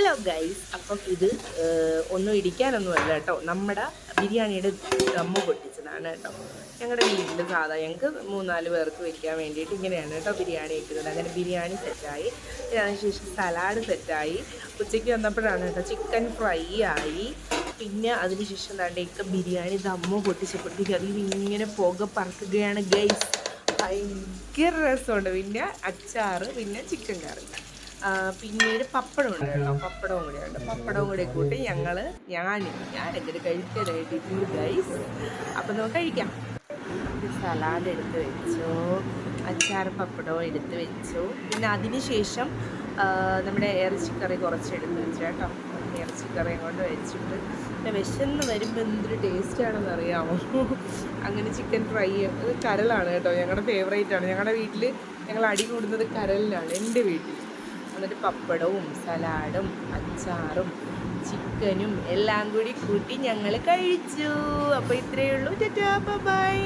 Hello guys, അപ്പം ഇത് ഒന്നും ഇടിക്കാനൊന്നുമല്ല കേട്ടോ, നമ്മുടെ ബിരിയാണിയുടെ ദമ്മ് പൊട്ടിച്ചതാണ് കേട്ടോ. ഞങ്ങളുടെ വീട്ടിൽ സാധാ ഞങ്ങൾക്ക് 3-4 പേർക്ക് വെക്കാൻ വേണ്ടിയിട്ട് ഇങ്ങനെയാണ് കേട്ടോ ബിരിയാണി വെക്കുന്നത്. അങ്ങനെ ബിരിയാണി സെറ്റായി, പിന്നെ അതിനുശേഷം സലാഡ് സെറ്റായി. ഉച്ചയ്ക്ക് വന്നപ്പോഴാണ് കേട്ടോ ചിക്കൻ ഫ്രൈ ആയി. പിന്നെ അതിനുശേഷം എന്താണ്ടേക്ക് ബിരിയാണി ദമ്മ് പൊട്ടിച്ചപ്പോഴത്തേക്ക് അതിൽ ഇങ്ങനെ പുക പറക്കുകയാണ് ഗൈസ്. ഭയങ്കര രസമുണ്ട്. പിന്നെ അച്ചാറ്, പിന്നെ ചിക്കൻ കറി, പിന്നീട് പപ്പടം ഉണ്ട് കേട്ടോ. പപ്പടവും കൂടെ ഉണ്ട്. പപ്പടവും കൂടെ കൂട്ടി ഞാനെന്തൊരു കഴിക്കാനായിട്ട് ഇരുന്നു ഗൈസ്. അപ്പം നമുക്ക് കഴിക്കാം. സലാഡ് എടുത്ത് വെച്ചു, അച്ചാർ പപ്പടവും എടുത്ത് വെച്ചു. പിന്നെ അതിന് ശേഷം നമ്മുടെ ഇറച്ചിക്കറി കുറച്ച് എടുത്ത് വെച്ചു കേട്ടോ. ഇറച്ചിക്കറിയും കൊണ്ട് വെച്ചിട്ട് പിന്നെ വിശന്ന് വരുമ്പോൾ എന്തൊരു ടേസ്റ്റാണെന്ന് അറിയാമോ. അങ്ങനെ ചിക്കൻ ഫ്രൈ, അത് കരളാണ് കേട്ടോ, ഞങ്ങളുടെ ഫേവറേറ്റാണ്. ഞങ്ങളുടെ വീട്ടിൽ ഞങ്ങൾ അടി കൂടുന്നത് കരളിലാണ്, എൻ്റെ വീട്ടിൽ. എന്നിട്ട് പപ്പടവും സലാഡും അച്ചാറും ചിക്കനും എല്ലാം കൂടി കൂട്ടി ഞങ്ങൾ കഴിച്ചു. അപ്പോൾ ഇത്രയേ ഉള്ളൂ. Tata bye.